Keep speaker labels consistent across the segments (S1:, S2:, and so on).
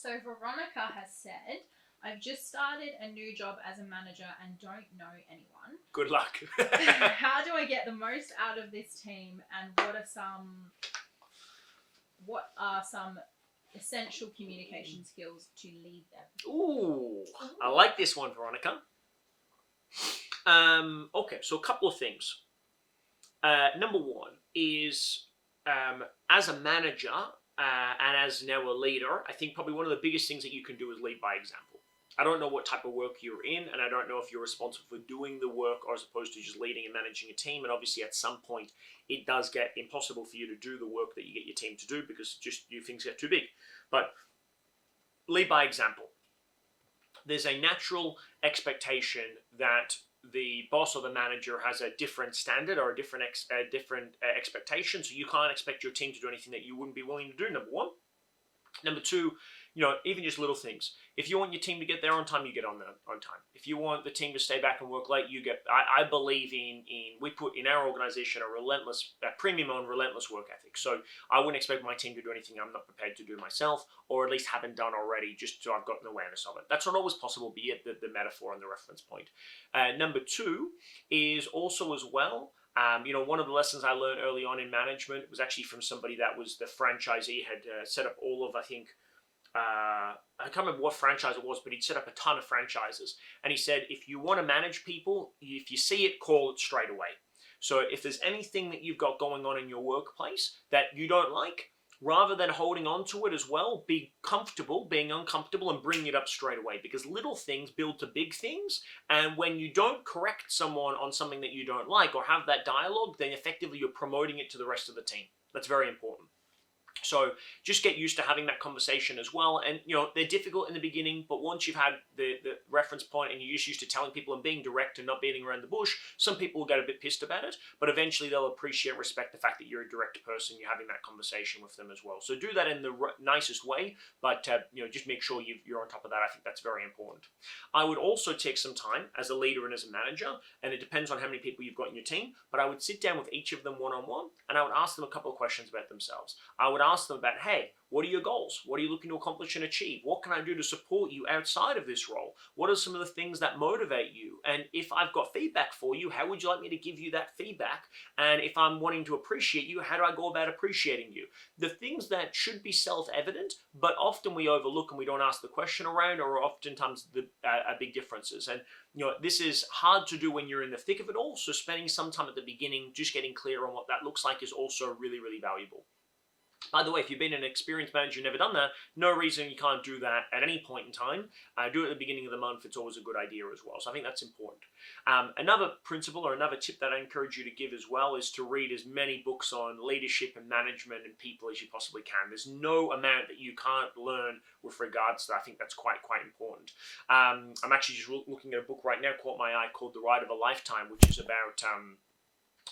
S1: So Veronica has said, I've just started a new job as a manager and don't know anyone.
S2: Good luck.
S1: How do I get the most out of this team, and what are some essential communication skills to lead them?
S2: Ooh, I like this one, Veronica. Okay, so a couple of things. Number one is, as a manager and as now a leader, I think probably one of the biggest things that you can do is lead by example. I don't know what type of work you're in, and I don't know if you're responsible for doing the work or as opposed to just leading and managing a team. And obviously, at some point, it does get impossible for you to do the work that you get your team to do because just things get too big. But lead by example. There's a natural expectation that the boss or the manager has a different standard or a different expectation, so you can't expect your team to do anything that you wouldn't be willing to do, number one. Number two, even just little things. If you want your team to get there on time, you get on there on time. If you want the team to stay back and work late, you get. I believe we put in our organization a premium on relentless work ethic. So I wouldn't expect my team to do anything I'm not prepared to do myself, or at least haven't done already, just so I've got an awareness of it. That's not always possible, be it the metaphor and the reference point. Number two is also as well. One of the lessons I learned early on in management was actually from somebody that was the franchisee, had set up all of, I think, I can't remember what franchise it was, but he'd set up a ton of franchises. And he said, if you want to manage people, if you see it, call it straight away. So if there's anything that you've got going on in your workplace that you don't like, rather than holding on to it as well, be comfortable being uncomfortable and bring it up straight away, because little things build to big things. And when you don't correct someone on something that you don't like or have that dialogue, then effectively you're promoting it to the rest of the team. That's very important. So just get used to having that conversation as well. And, they're difficult in the beginning, but once you've had the reference point and you're just used to telling people and being direct and not beating around the bush, some people will get a bit pissed about it, but eventually they'll appreciate and respect the fact that you're a direct person, you're having that conversation with them as well. So do that in the nicest way, but, just make sure you're on top of that. I think that's very important. I would also take some time as a leader and as a manager, and it depends on how many people you've got in your team, but I would sit down with each of them one-on-one, and I would ask them a couple of questions about themselves. I would ask them about, hey, what are your goals? What are you looking to accomplish and achieve? What can I do to support you outside of this role? What are some of the things that motivate you? And if I've got feedback for you, how would you like me to give you that feedback? And if I'm wanting to appreciate you, how do I go about appreciating you? The things that should be self-evident, but often we overlook and we don't ask the question around, or oftentimes are big differences. And this is hard to do when you're in the thick of it all. So spending some time at the beginning, just getting clear on what that looks like, is also really, really valuable. By the way, if you've been an experienced manager and never done that, no reason you can't do that at any point in time. Do it at the beginning of the month. It's always a good idea as well. So I think that's important. Another principle or another tip that I encourage you to give as well is to read as many books on leadership and management and people as you possibly can. There's no amount that you can't learn with regards to that. I think that's quite important. I'm actually just looking at a book right now, caught my eye, called The Ride of a Lifetime, which is about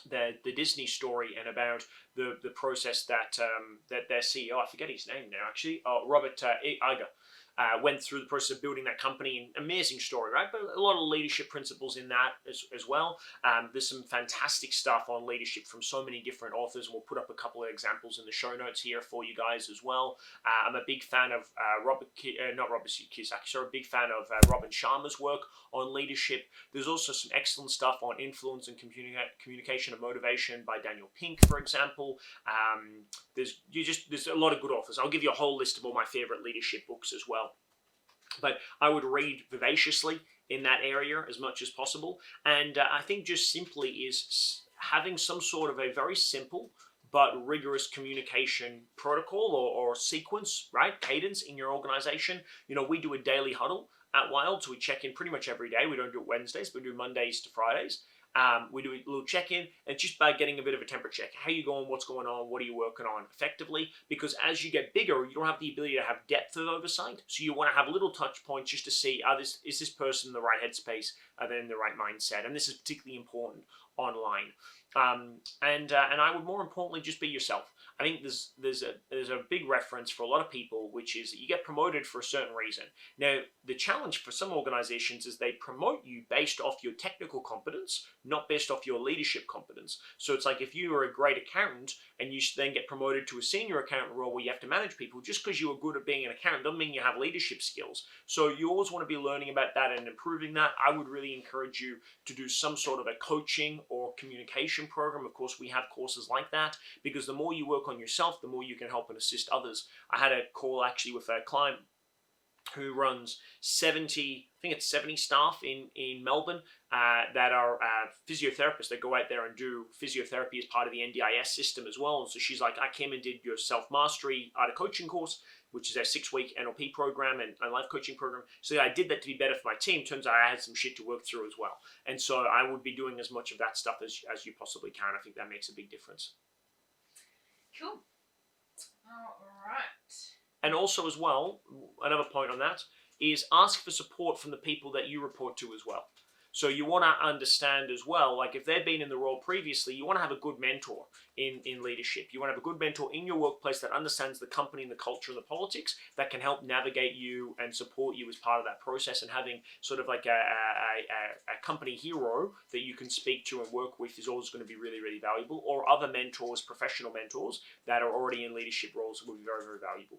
S2: the Disney story and about the process that their CEO, I forget his name now actually, Robert Iger, went through the process of building that company. Amazing story, right? But a lot of leadership principles in that as well. There's some fantastic stuff on leadership from so many different authors, and we'll put up a couple of examples in the show notes here for you guys as well. I'm a big fan of a big fan of Robin Sharma's work on leadership. There's also some excellent stuff on influence and communication and motivation by Daniel Pink, for example. There's a lot of good authors. I'll give you a whole list of all my favorite leadership books as well. But I would read vivaciously in that area as much as possible. And I think just simply is having some sort of a very simple but rigorous communication protocol or sequence, right? Cadence in your organization. We do a daily huddle at Wild, so we check in pretty much every day. We don't do it Wednesdays, but we do Mondays to Fridays. We do a little check-in, and just by getting a bit of a temperature check. How are you going? What's going on? What are you working on effectively? Because as you get bigger, you don't have the ability to have depth of oversight. So you want to have little touch points just to see, is this person in the right headspace? Are they in the right mindset? And this is particularly important online. And I would more importantly just be yourself. I think there's a big reference for a lot of people, which is that you get promoted for a certain reason. Now, the challenge for some organizations is they promote you based off your technical competence, not based off your leadership competence. So it's like if you are a great accountant and you then get promoted to a senior accountant role where you have to manage people, just because you are good at being an accountant doesn't mean you have leadership skills. So you always want to be learning about that and improving that. I would really encourage you to do some sort of a coaching or communication program. Of course, we have courses like that, because the more you work on yourself, the more you can help and assist others. I had a call actually with a client who runs 70 staff in Melbourne that are physiotherapists that go out there and do physiotherapy as part of the NDIS system as well. And so she's like, I came and did your self-mastery art of coaching course, which is a 6-week NLP program and a life coaching program. So I did that to be better for my team. Turns out I had some shit to work through as well. And so I would be doing as much of that stuff as you possibly can. I think that makes a big difference.
S1: Cool. All right.
S2: And also as well, another point on that is ask for support from the people that you report to as well. So you want to understand as well, like if they've been in the role previously, you want to have a good mentor in leadership. You want to have a good mentor in your workplace that understands the company and the culture and the politics, that can help navigate you and support you as part of that process. And having sort of like a company hero that you can speak to and work with is always going to be really, really valuable. Or other mentors, professional mentors that are already in leadership roles will be very, very valuable.